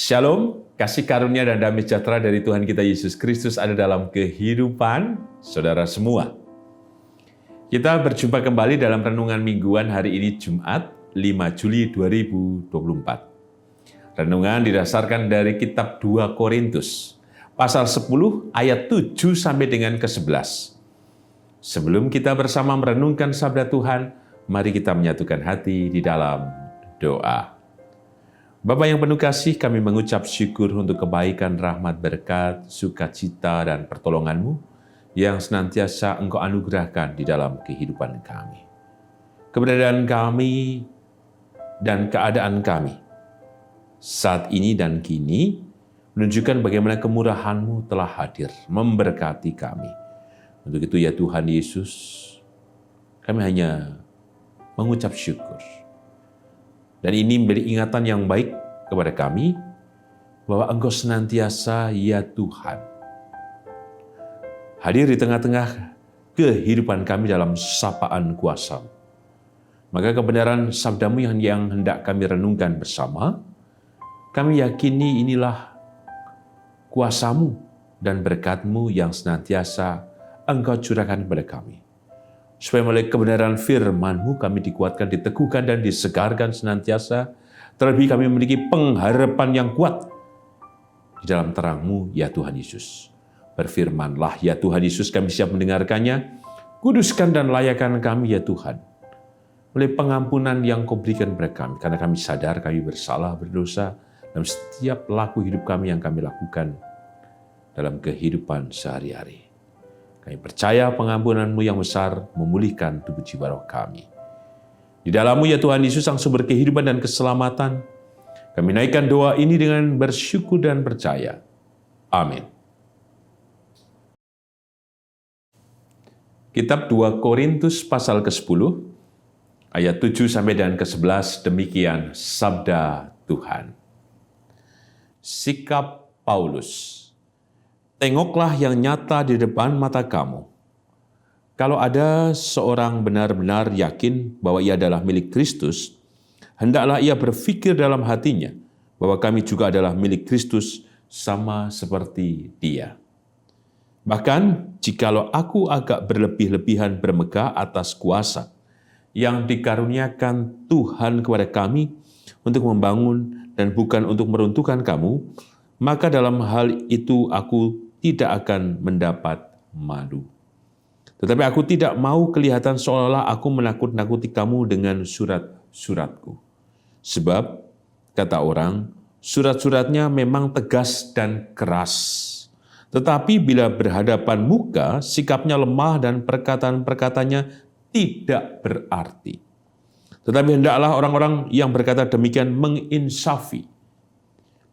Shalom, kasih karunia dan damai sejahtera dari Tuhan kita Yesus Kristus ada dalam kehidupan saudara semua. Kita berjumpa kembali dalam renungan mingguan hari ini Jumat 5 Juli 2024. Renungan didasarkan dari kitab 2 Korintus, pasal 10 ayat 7 sampai dengan ke-11. Sebelum kita bersama merenungkan sabda Tuhan, mari kita menyatukan hati di dalam doa. Bapa yang penuh kasih, kami mengucap syukur untuk kebaikan, rahmat, berkat, sukacita, dan pertolongan-Mu yang senantiasa Engkau anugerahkan di dalam kehidupan kami. Keberadaan kami dan keadaan kami saat ini dan kini menunjukkan bagaimana kemurahan-Mu telah hadir, memberkati kami. Untuk itu ya Tuhan Yesus, kami hanya mengucap syukur. Dan ini menjadi ingatan yang baik kepada kami, bahwa Engkau senantiasa, ya Tuhan, hadir di tengah-tengah kehidupan kami dalam sapaan kuasa-Mu. Maka kebenaran sabda-Mu yang hendak kami renungkan bersama, kami yakini inilah kuasa-Mu dan berkat-Mu yang senantiasa Engkau curahkan kepada kami. Supaya melalui kebenaran firman-Mu kami dikuatkan, diteguhkan, dan disegarkan senantiasa. Terlebih kami memiliki pengharapan yang kuat di dalam terang-Mu, ya Tuhan Yesus. Berfirman-Lah, ya Tuhan Yesus, kami siap mendengarkannya. Kuduskan dan layakkan kami, ya Tuhan. Melalui pengampunan yang Kau berikan kepada kami. Karena kami sadar kami bersalah, berdosa, dalam setiap laku hidup kami yang kami lakukan dalam kehidupan sehari-hari. Kami percaya pengampunan-Mu yang besar memulihkan tubuh jiwa roh kami. Di dalam-Mu ya Tuhan Yesus, sang sumber kehidupan dan keselamatan, kami naikkan doa ini dengan bersyukur dan percaya. Amin. Kitab 2 Korintus pasal ke-10, ayat 7 sampai dengan ke-11, demikian sabda Tuhan. Sikap Paulus. Tengoklah yang nyata di depan mata kamu. Kalau ada seorang benar-benar yakin bahwa ia adalah milik Kristus, hendaklah ia berpikir dalam hatinya bahwa kami juga adalah milik Kristus sama seperti dia. Bahkan, jikalau aku agak berlebih-lebihan bermegah atas kuasa yang dikaruniakan Tuhan kepada kami untuk membangun dan bukan untuk meruntuhkan kamu, maka dalam hal itu aku tidak akan mendapat malu. Tetapi aku tidak mau kelihatan seolah-olah aku menakut-nakuti kamu dengan surat-suratku. Sebab, kata orang, surat-suratnya memang tegas dan keras. Tetapi bila berhadapan muka, sikapnya lemah dan perkataan-perkataannya tidak berarti. Tetapi hendaklah orang-orang yang berkata demikian menginsafi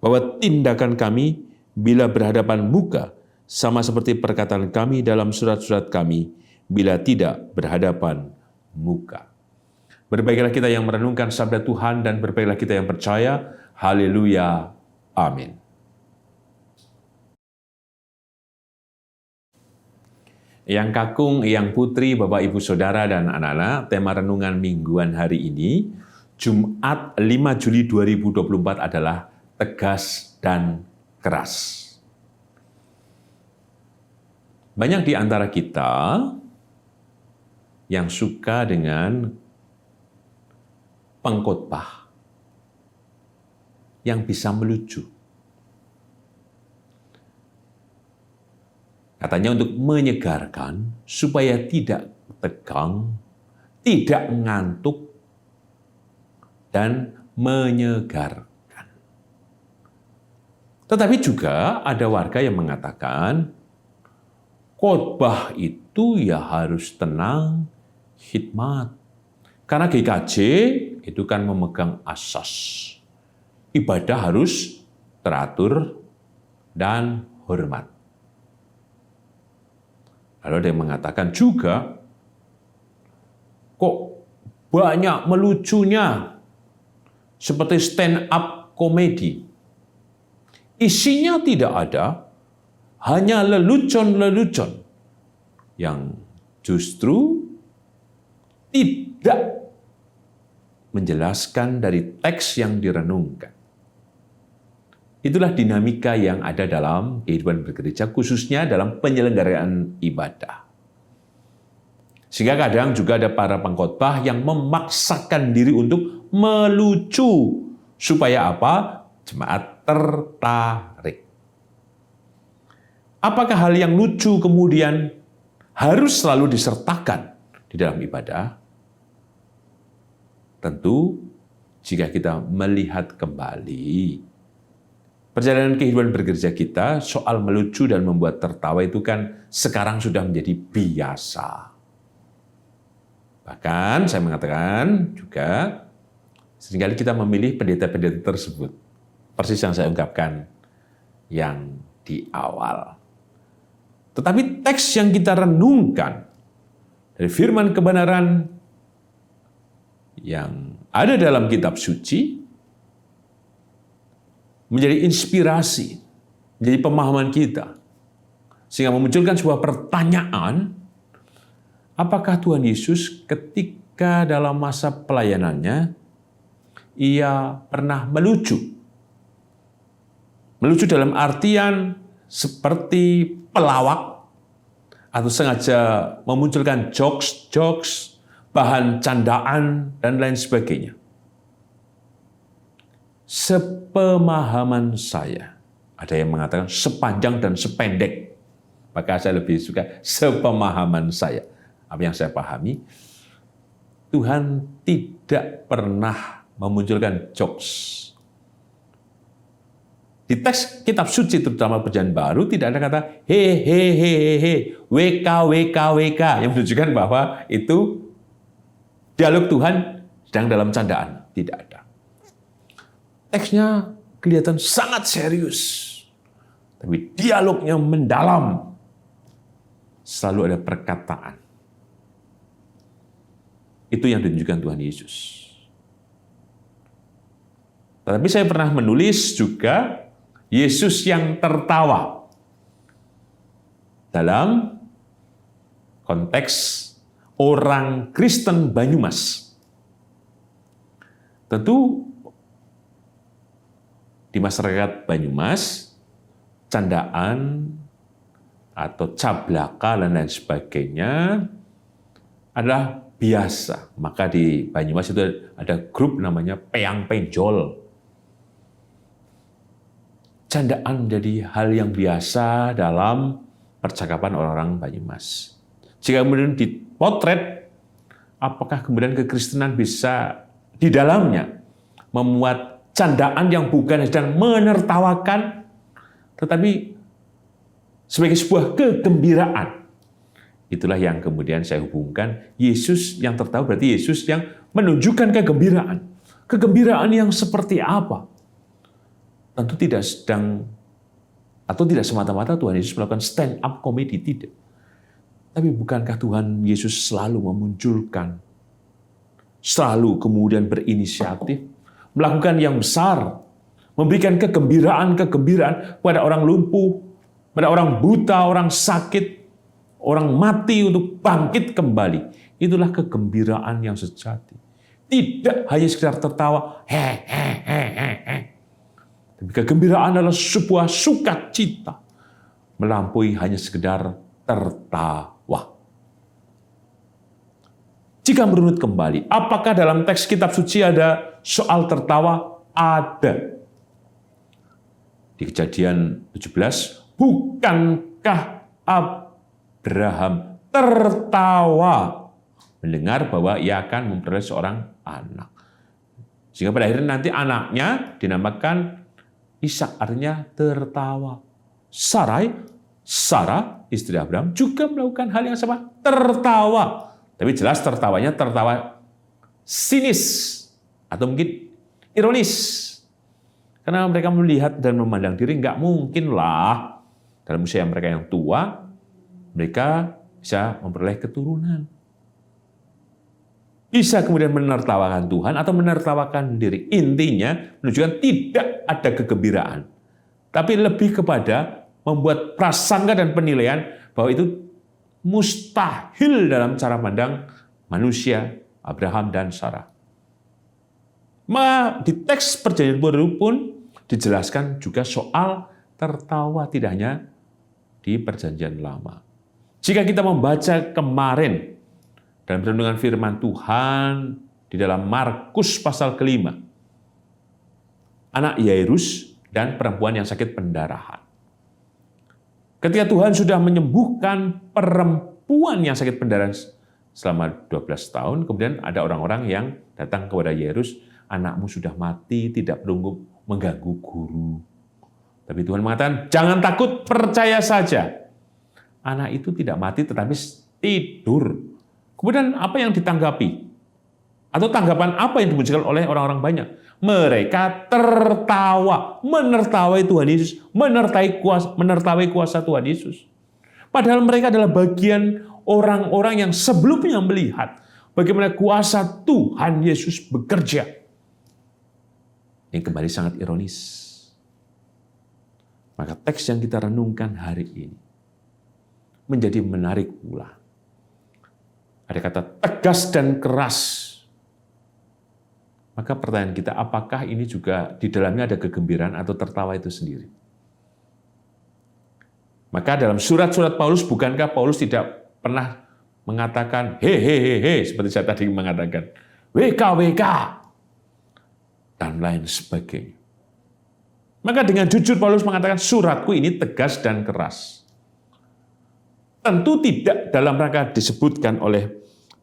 bahwa tindakan kami bila berhadapan muka sama seperti perkataan kami dalam surat-surat kami bila tidak berhadapan muka. Berbaiklah kita yang merenungkan sabda Tuhan dan berbaiklah kita yang percaya. Haleluya. Amin. Yang kakung, yang putri, Bapak, Ibu, Saudara, dan anak-anak, tema renungan mingguan hari ini, Jumat 5 Juli 2024 adalah tegas dan keras. Banyak di antara kita yang suka dengan pengkhotbah yang bisa melucu. Katanya untuk menyegarkan supaya tidak tegang, tidak ngantuk, dan menyegarkan. Tetapi juga ada warga yang mengatakan, khotbah itu ya harus tenang, hikmat. Karena GKJ itu kan memegang asas. Ibadah harus teratur dan hormat. Lalu ada yang mengatakan juga, kok banyak melucunya, seperti stand up komedi. Isinya tidak ada, hanya lelucon-lelucon yang justru tidak menjelaskan dari teks yang direnungkan. Itulah dinamika yang ada dalam kehidupan bergereja, khususnya dalam penyelenggaraan ibadah. Sehingga kadang juga ada para pengkhotbah yang memaksakan diri untuk melucu. Supaya apa? Jemaat tertarik. Apakah hal yang lucu kemudian harus selalu disertakan di dalam ibadah? Tentu, jika kita melihat kembali perjalanan kehidupan bergereja kita, soal melucu dan membuat tertawa itu kan sekarang sudah menjadi biasa. Bahkan saya mengatakan juga, seringkali kita memilih pendeta-pendeta tersebut. Persis yang saya ungkapkan yang di awal. Tetapi teks yang kita renungkan dari firman kebenaran yang ada dalam kitab suci menjadi inspirasi, menjadi pemahaman kita. Sehingga memunculkan sebuah pertanyaan, apakah Tuhan Yesus ketika dalam masa pelayanannya, Ia pernah melucu? Melucu dalam artian seperti pelawak, atau sengaja memunculkan jokes, bahan candaan, dan lain sebagainya. Sepemahaman saya, ada yang mengatakan sepanjang dan sependek, maka saya lebih suka sepemahaman saya. Apa yang saya pahami, Tuhan tidak pernah memunculkan jokes. Di teks kitab suci terutama Perjanjian Baru tidak ada kata he, wk, yang menunjukkan bahwa itu dialog Tuhan sedang dalam candaan. Tidak ada. Teksnya kelihatan sangat serius, tapi dialognya mendalam. Selalu ada perkataan. Itu yang ditunjukkan Tuhan Yesus. Tetapi saya pernah menulis juga Yesus yang tertawa dalam konteks orang Kristen Banyumas. Tentu di masyarakat Banyumas, candaan atau cablaka dan lain sebagainya adalah biasa. Maka di Banyumas itu ada grup namanya Peyang Penjol. Candaan menjadi hal yang biasa dalam percakapan orang-orang Banyumas. Jika kemudian dipotret, apakah kemudian kekristenan bisa di dalamnya memuat candaan yang bukan sedang menertawakan, tetapi sebagai sebuah kegembiraan. Itulah yang kemudian saya hubungkan, Yesus yang tertawa berarti Yesus yang menunjukkan kegembiraan. Kegembiraan yang seperti apa? Tentu tidak sedang, atau tidak semata-mata Tuhan Yesus melakukan stand up comedy, tidak. Tapi bukankah Tuhan Yesus selalu memunculkan, selalu kemudian berinisiatif, melakukan yang besar, memberikan kegembiraan pada orang lumpuh, pada orang buta, orang sakit, orang mati untuk bangkit kembali. Itulah kegembiraan yang sejati. Tidak hanya sekedar tertawa, tapi kegembiraan adalah sebuah sukacita, melampaui hanya sekedar tertawa. Jika merunut kembali, apakah dalam teks kitab suci ada soal tertawa? Ada. Di Kejadian 17, bukankah Abraham tertawa mendengar bahwa ia akan memperoleh seorang anak? Sehingga pada akhirnya nanti anaknya dinamakan Ishak, artinya tertawa. Sarah, istri Abraham, juga melakukan hal yang sama, tertawa. Tapi jelas tertawanya tertawa sinis, atau mungkin ironis. Karena mereka melihat dan memandang diri, nggak mungkinlah dalam usia mereka yang tua, mereka bisa memperoleh keturunan. Bisa kemudian menertawakan Tuhan atau menertawakan diri. Intinya menunjukkan tidak ada kegembiraan. Tapi lebih kepada membuat prasangka dan penilaian bahwa itu mustahil dalam cara pandang manusia, Abraham dan Sarah. Maka di teks Perjanjian Baru pun dijelaskan juga soal tertawa, tidak hanya di Perjanjian Lama. Jika kita membaca kemarin dalam renungan firman Tuhan di dalam Markus pasal ke-5, anak Yairus dan perempuan yang sakit pendarahan. Ketika Tuhan sudah menyembuhkan perempuan yang sakit pendarahan selama 12 tahun, kemudian ada orang-orang yang datang kepada Yairus, anakmu sudah mati, tidak perlu mengganggu guru. Tapi Tuhan mengatakan, jangan takut, percaya saja. Anak itu tidak mati tetapi tidur. Kemudian apa yang ditanggapi? Atau tanggapan apa yang dimunculkan oleh orang-orang banyak? Mereka tertawa, menertawai Tuhan Yesus, menertawai kuasa Tuhan Yesus. Padahal mereka adalah bagian orang-orang yang sebelumnya melihat bagaimana kuasa Tuhan Yesus bekerja. Ini kembali sangat ironis. Maka teks yang kita renungkan hari ini menjadi menarik pula. Ada kata tegas dan keras. Maka pertanyaan kita, apakah ini juga di dalamnya ada kegembiraan atau tertawa itu sendiri? Maka dalam surat-surat Paulus, bukankah Paulus tidak pernah mengatakan, he, seperti saya tadi mengatakan, WK, dan lain sebagainya. Maka dengan jujur Paulus mengatakan, suratku ini tegas dan keras. Tentu tidak dalam rangka disebutkan oleh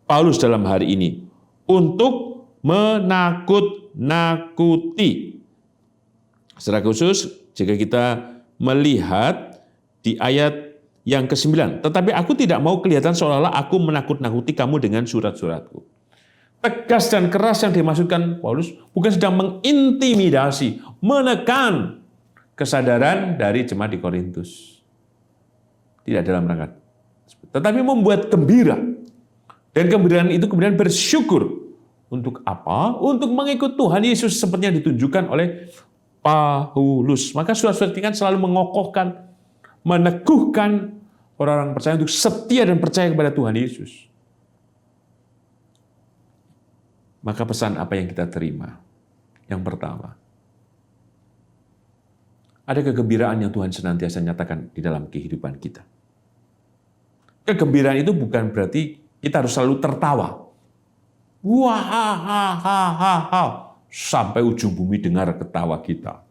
Paulus dalam hari ini untuk menakut-nakuti. Secara khusus, jika kita melihat di ayat yang ke-9, tetapi aku tidak mau kelihatan seolah-olah aku menakut-nakuti kamu dengan surat-suratku. Tegas dan keras yang dimaksudkan Paulus bukan sedang mengintimidasi, menekan kesadaran dari jemaat di Korintus. Tidak dalam rangka, tetapi membuat gembira. Dan gembiraan itu kemudian bersyukur. Untuk apa? Untuk mengikut Tuhan Yesus seperti yang ditunjukkan oleh Paulus. Maka surat-surat ini kan selalu mengokohkan, meneguhkan orang-orang percaya untuk setia dan percaya kepada Tuhan Yesus. Maka pesan apa yang kita terima? Yang pertama, ada kegembiraan yang Tuhan senantiasa nyatakan di dalam kehidupan kita. Kegembiraan itu bukan berarti kita harus selalu tertawa. Wah, sampai ujung bumi dengar ketawa kita.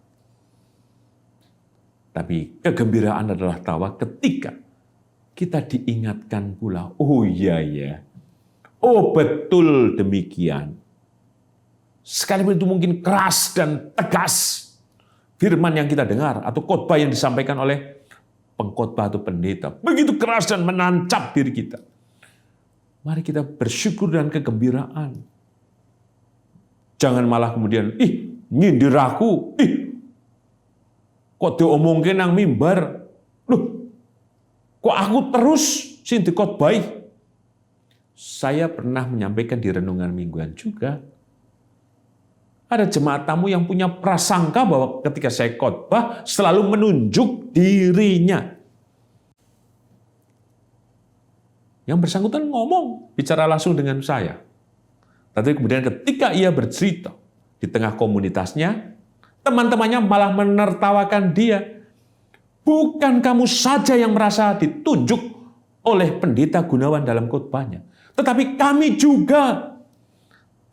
Tapi kegembiraan adalah tawa ketika kita diingatkan pula, oh iya ya, oh betul demikian. Sekalipun itu mungkin keras dan tegas, firman yang kita dengar atau khotbah yang disampaikan oleh pengkhotbah atau pendeta, begitu keras dan menancap diri kita. Mari kita bersyukur dan kegembiraan. Jangan malah kemudian, nyindir aku, kok diomongin nang mimbar, loh, kok aku terus sing dikhotbahi. Saya pernah menyampaikan di renungan mingguan juga, ada jemaat tamu yang punya prasangka bahwa ketika saya khotbah selalu menunjuk dirinya. Yang bersangkutan ngomong, bicara langsung dengan saya. Tapi kemudian ketika ia bercerita di tengah komunitasnya, teman-temannya malah menertawakan dia. Bukan kamu saja yang merasa ditunjuk oleh pendeta Gunawan dalam khotbahnya, tetapi kami juga.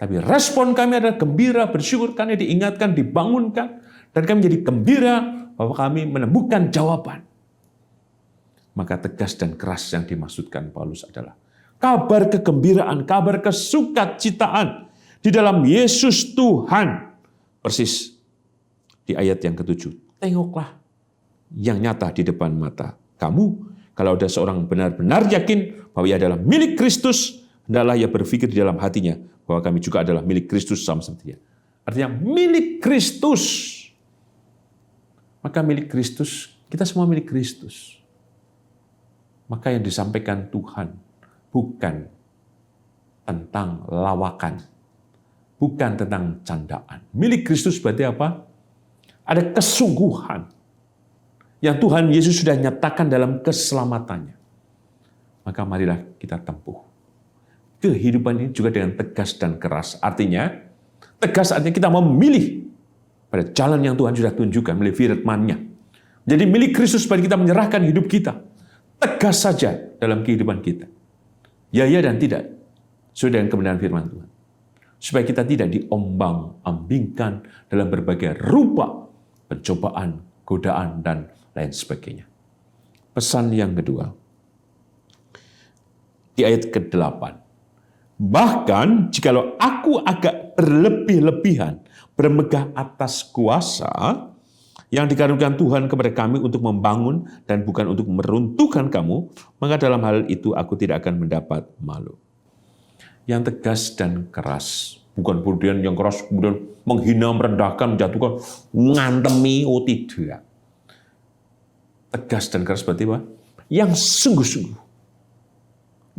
Tapi respon kami adalah gembira, bersyukur karena diingatkan, dibangunkan, dan kami jadi gembira bahwa kami menemukan jawaban. Maka tegas dan keras yang dimaksudkan Paulus adalah kabar kegembiraan, kabar kesukacitaan di dalam Yesus Tuhan. Persis di ayat yang ke-7. Tengoklah yang nyata di depan mata kamu. Kalau ada seorang benar-benar yakin bahwa ia adalah milik Kristus, hendaklah ia berpikir di dalam hatinya bahwa kami juga adalah milik Kristus sama seperti dia. Artinya milik Kristus. Maka milik Kristus, kita semua milik Kristus. Maka yang disampaikan Tuhan bukan tentang lawakan, bukan tentang candaan. Milik Kristus berarti apa? Ada kesungguhan yang Tuhan Yesus sudah nyatakan dalam keselamatannya. Maka marilah kita tempuh kehidupan ini juga dengan tegas dan keras. Artinya, tegas artinya kita memilih pada jalan yang Tuhan sudah tunjukkan melalui firman-Nya. Jadi milik Kristus bagi kita menyerahkan hidup kita. Tegas saja dalam kehidupan kita. Ya dan tidak. Sesuai dengan kebenaran firman Tuhan. Supaya kita tidak diombang-ambingkan dalam berbagai rupa pencobaan, godaan, dan lain sebagainya. Pesan yang kedua. Di ayat ke-8. Bahkan jikalau aku agak berlebih-lebihan bermegah atas kuasa yang dikaruniakan Tuhan kepada kami untuk membangun dan bukan untuk meruntuhkan kamu, maka dalam hal itu aku tidak akan mendapat malu. Yang tegas dan keras, bukan kemudian yang keras kemudian menghina, merendahkan, menjatuhkan, ngantemi, tidak. Tegas dan keras berarti apa? Yang sungguh-sungguh,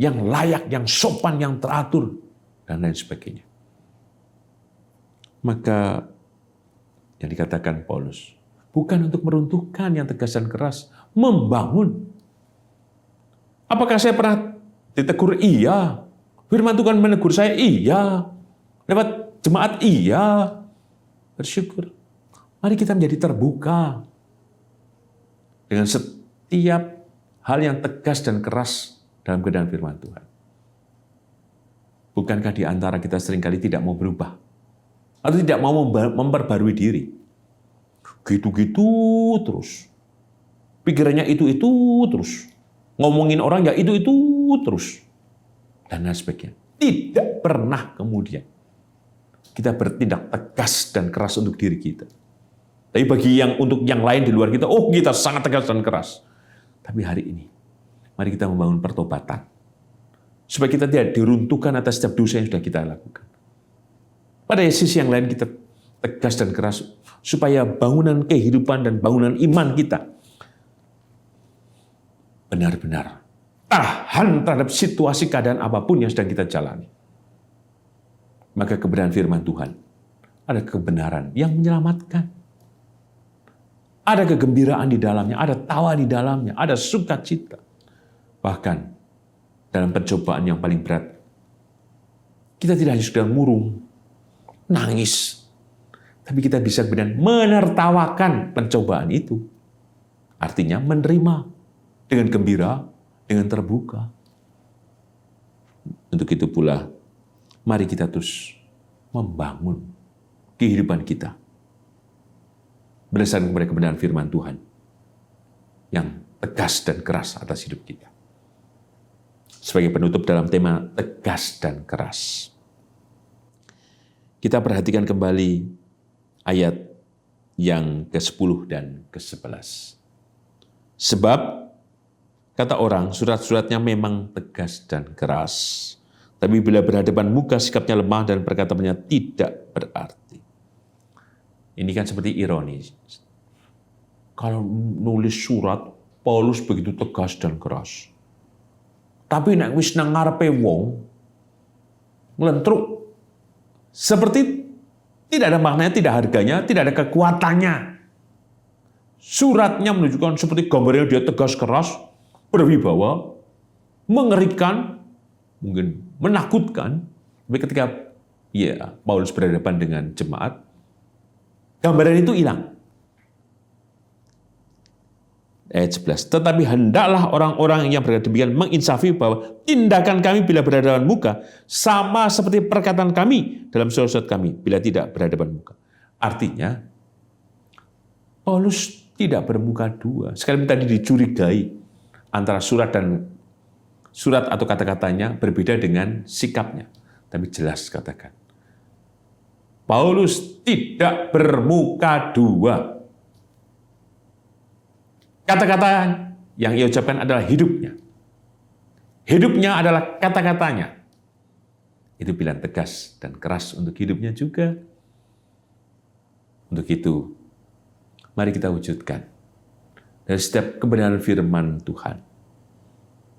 yang layak, yang sopan, yang teratur, dan lain sebagainya. Maka yang dikatakan Paulus, bukan untuk meruntuhkan yang tegas dan keras, membangun. Apakah saya pernah ditegur? Iya. Firman Tuhan menegur saya? Iya. Lewat jemaat? Iya. Bersyukur. Mari kita menjadi terbuka dengan setiap hal yang tegas dan keras dalam keadaan firman Tuhan. Bukankah di antara kita seringkali tidak mau berubah? Atau tidak mau memperbarui diri? Gitu-gitu terus. Pikirannya itu terus. Ngomongin orang ya itu terus. Dan lain sebagainya. Tidak pernah kemudian kita bertindak tegas dan keras untuk diri kita. Tapi untuk yang lain di luar kita, kita sangat tegas dan keras. Tapi hari ini, mari kita membangun pertobatan. Supaya kita tidak diruntuhkan atas setiap dosa yang sudah kita lakukan. Pada sisi yang lain kita tegas dan keras, supaya bangunan kehidupan dan bangunan iman kita benar-benar tahan terhadap situasi keadaan apapun yang sedang kita jalani. Maka kebenaran firman Tuhan, ada kebenaran yang menyelamatkan. Ada kegembiraan di dalamnya, ada tawa di dalamnya, ada sukacita. Bahkan dalam pencobaan yang paling berat, kita tidak hanya sekedar murung, nangis, tapi kita bisa kemudian menertawakan pencobaan itu. Artinya menerima dengan gembira, dengan terbuka. Untuk itu pula, mari kita terus membangun kehidupan kita berdasarkan kepada kebenaran firman Tuhan yang tegas dan keras atas hidup kita. Sebagai penutup dalam tema tegas dan keras, kita perhatikan kembali ayat yang ke-10 dan ke-11. Sebab, kata orang, surat-suratnya memang tegas dan keras, tapi bila berhadapan muka sikapnya lemah dan perkataannya tidak berarti. Ini kan seperti ironi. Kalau nulis surat, Paulus begitu tegas dan keras. Tapi nek wis nang ngarepe wong, nglentruk, seperti tidak ada maknanya, tidak harganya, tidak ada kekuatannya. Suratnya menunjukkan seperti gambarnya dia tegas keras, berwibawa, mengerikan, mungkin menakutkan. Tapi ketika Paulus berhadapan dengan jemaat, gambaran itu hilang. Ayat 11. Tetapi hendaklah orang-orang yang berkata demikian menginsafi bahwa tindakan kami bila berhadapan muka sama seperti perkataan kami dalam surat-surat kami bila tidak berhadapan muka. Artinya, Paulus tidak bermuka dua. Sekarang tadi dicurigai antara surat atau kata-katanya berbeda dengan sikapnya. Tapi jelas katakan, Paulus tidak bermuka dua. Kata-kata yang ia ucapkan adalah hidupnya. Hidupnya adalah kata-katanya. Itu pilihan tegas dan keras untuk hidupnya juga. Untuk itu, mari kita wujudkan dari setiap kebenaran firman Tuhan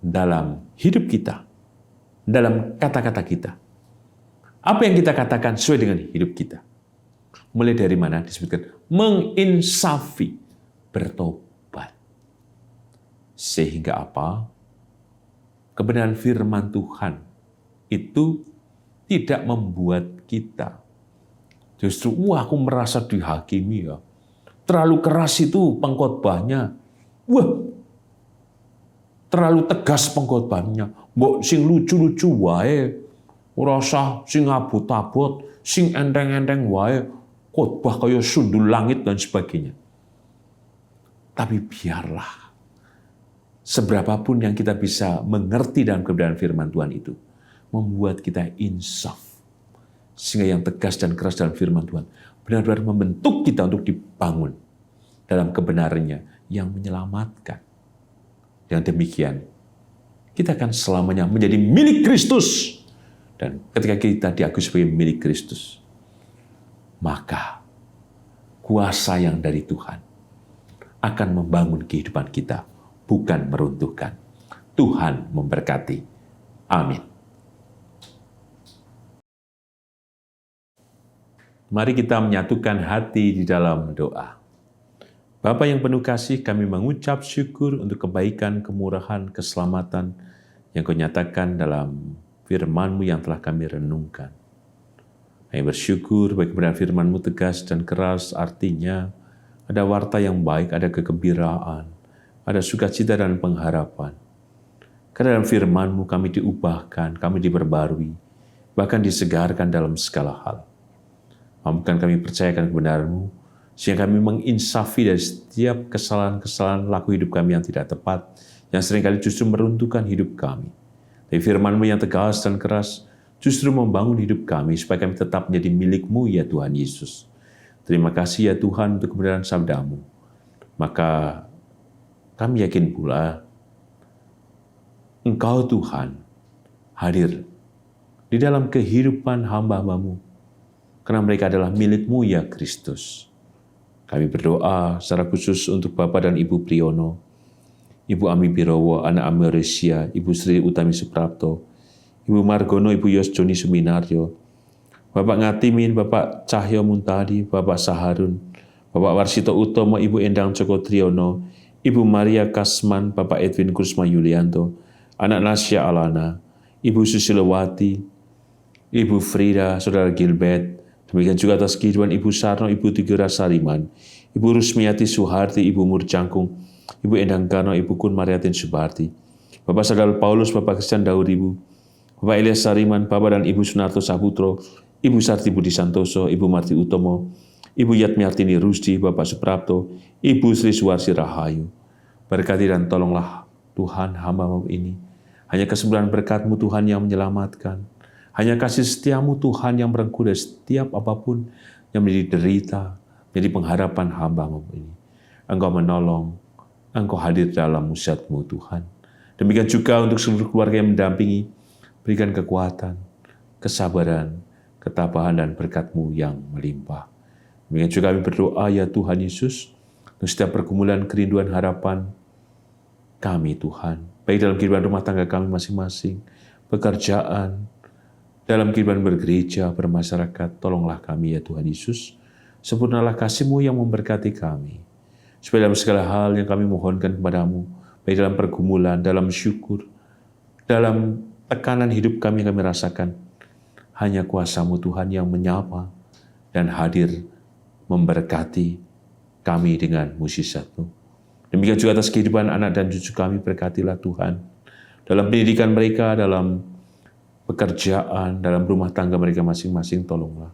dalam hidup kita, dalam kata-kata kita. Apa yang kita katakan sesuai dengan hidup kita. Mulai dari mana disebutkan? Menginsafi, bertobat. Sehingga apa? Kebenaran firman Tuhan itu tidak membuat kita Justru, aku merasa dihakimi ya. Terlalu keras itu pengkhotbahnya. Wah, terlalu tegas pengkhotbahnya. Mbok sing lucu-lucu wae. Ora usah sing abot-abot, sing enteng-enteng wae. Khotbah kaya sundul langit dan sebagainya. Tapi biarlah seberapapun yang kita bisa mengerti dalam kebenaran firman Tuhan itu, membuat kita insaf. Sehingga yang tegas dan keras dalam firman Tuhan benar-benar membentuk kita untuk dibangun dalam kebenarannya yang menyelamatkan. Dengan demikian, kita akan selamanya menjadi milik Kristus. Dan ketika kita diakui sebagai milik Kristus, maka kuasa yang dari Tuhan akan membangun kehidupan kita, bukan meruntuhkan. Tuhan memberkati. Amin. Mari kita menyatukan hati di dalam doa. Bapa yang penuh kasih, kami mengucap syukur untuk kebaikan, kemurahan, keselamatan yang Kau nyatakan dalam firman-Mu yang telah kami renungkan. Kami bersyukur bagi kebenaran firman-Mu tegas dan keras, artinya ada warta yang baik, ada kegembiraan, ada sukacita dan pengharapan. Karena dalam firman-Mu kami diubahkan, kami diperbarui, bahkan disegarkan dalam segala hal. Mampukan kami percayakan kebenaran-Mu, sehingga kami menginsafi dari setiap kesalahan-kesalahan laku hidup kami yang tidak tepat, yang seringkali justru meruntuhkan hidup kami. Tapi firman-Mu yang tegas dan keras justru membangun hidup kami, supaya kami tetap menjadi milik-Mu, ya Tuhan Yesus. Terima kasih ya Tuhan untuk kebenaran sabda-Mu. Maka kami yakin pula Engkau Tuhan hadir di dalam kehidupan hamba-Mu, karena mereka adalah milik-Mu ya Kristus. Kami berdoa secara khusus untuk Bapak dan Ibu Priyono, Ibu Ami Birowo, anak Ameresia, Ibu Sri Utami Suprapto, Ibu Margono, Ibu Yos Joni Suminaryo, Bapak Ngatimin, Bapak Cahyo Muntadi, Bapak Saharun, Bapak Warsito Utomo, Ibu Endang Joko Triyono, Ibu Maria Kasman, Bapak Edwin Kusma Yulianto, anak Nasya Alana, Ibu Susilowati, Ibu Frida, Saudara Gilbert, demikian juga atas kehidupan Ibu Sarno, Ibu Tigira Sariman, Ibu Rusmiati Suharti, Ibu Murjangkung, Ibu Endang Karno, Ibu Kun Mariatin Subarti, Bapak Saudara Paulus, Bapak Christian Daud, Ibu, Bapak Elias Sariman, Bapak dan Ibu Sunarto Saputro, Ibu Sarti Budi Santoso, Ibu Marti Utomo, Ibu Yatmiartini Rusdi, Bapak Suprapto, Ibu Sri Suwarsi Rahayu. Berkati dan tolonglah Tuhan hamba-Mu ini. Hanya kesembuhan berkat-Mu Tuhan yang menyelamatkan. Hanya kasih setia-Mu Tuhan yang merengkuh dari setiap apapun yang menjadi derita, menjadi pengharapan hamba-Mu ini. Engkau menolong, Engkau hadir dalam mujizat-Mu Tuhan. Demikian juga untuk seluruh keluarga yang mendampingi, berikan kekuatan, kesabaran, ketabahan dan berkat-Mu yang melimpah. Demikian juga kami berdoa ya Tuhan Yesus, untuk setiap pergumulan, kerinduan, harapan kami Tuhan, baik dalam kehidupan rumah tangga kami masing-masing, pekerjaan, dalam kehidupan bergereja, bermasyarakat, tolonglah kami ya Tuhan Yesus, sempurnalah kasih-Mu yang memberkati kami, supaya dalam segala hal yang kami mohonkan kepada-Mu, baik dalam pergumulan, dalam syukur, dalam tekanan hidup kami yang kami rasakan, hanya kuasa-Mu Tuhan yang menyapa dan hadir memberkati kami dengan mujizat-Mu. Demikian juga atas kehidupan anak dan cucu kami, berkatilah Tuhan. Dalam pendidikan mereka, dalam pekerjaan, dalam rumah tangga mereka masing-masing, tolonglah.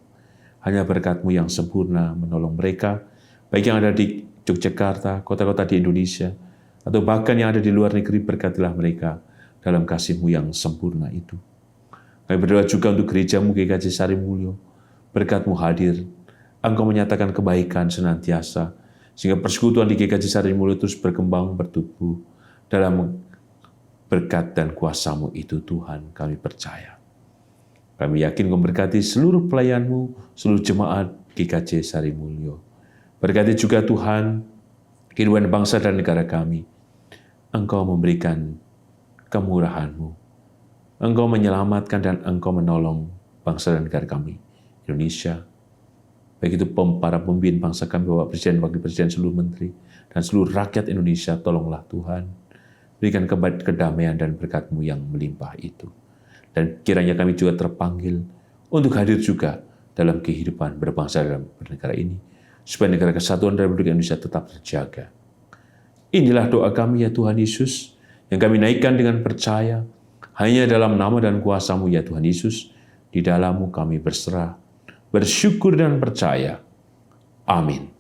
Hanya berkat-Mu yang sempurna menolong mereka, baik yang ada di Yogyakarta, kota-kota di Indonesia, atau bahkan yang ada di luar negeri, berkatilah mereka dalam kasih-Mu yang sempurna itu. Kami berdoa juga untuk gereja-Mu GKJ Sarimulyo, berkat-Mu hadir, Engkau menyatakan kebaikan senantiasa, sehingga persekutuan di GKJ Sarimulyo terus berkembang, bertumbuh dalam berkat dan kuasa-Mu itu Tuhan, kami percaya. Kami yakin Kau berkati seluruh pelayan-Mu, seluruh jemaat GKJ Sarimulyo. Berkati juga Tuhan, kehidupan bangsa dan negara kami. Engkau memberikan kemurahan-Mu. Engkau menyelamatkan dan Engkau menolong bangsa dan negara kami, Indonesia. Baik itu para pemimpin bangsa kami, Bapak Presiden, Wakil Presiden, seluruh menteri, dan seluruh rakyat Indonesia, tolonglah Tuhan. Berikan kedamaian dan berkat-Mu yang melimpah itu. Dan kiranya kami juga terpanggil untuk hadir juga dalam kehidupan berbangsa dan bernegara ini, supaya negara kesatuan Republik Indonesia tetap terjaga. Inilah doa kami ya Tuhan Yesus, yang kami naikkan dengan percaya, hanya dalam nama dan kuasa-Mu ya Tuhan Yesus, di dalam-Mu kami berserah, bersyukur dan percaya. Amin.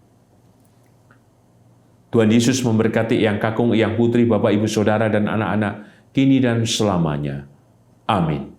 Tuhan Yesus memberkati Eyang Kakung, Eyang Putri, Bapak, Ibu, Saudara, dan anak-anak, kini dan selamanya. Amin.